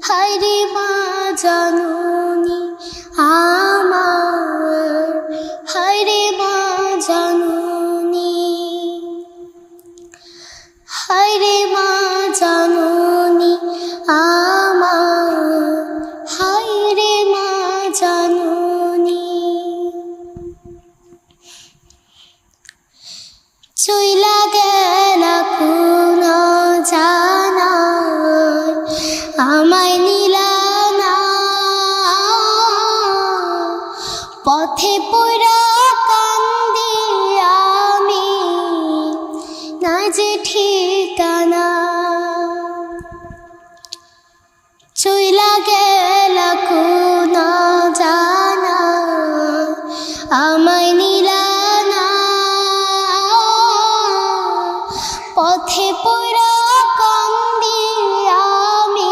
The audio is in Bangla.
হায়রে মা জাননী আমার, হায়রে মা জাননী, হায়রে মা জাননী আমার, হায়রে মা জাননী। চইলা গেলা কোন জানায় আমায় নিলা না, পথে পড়া কান্দি আমি না যে ঠিকানা। চইলা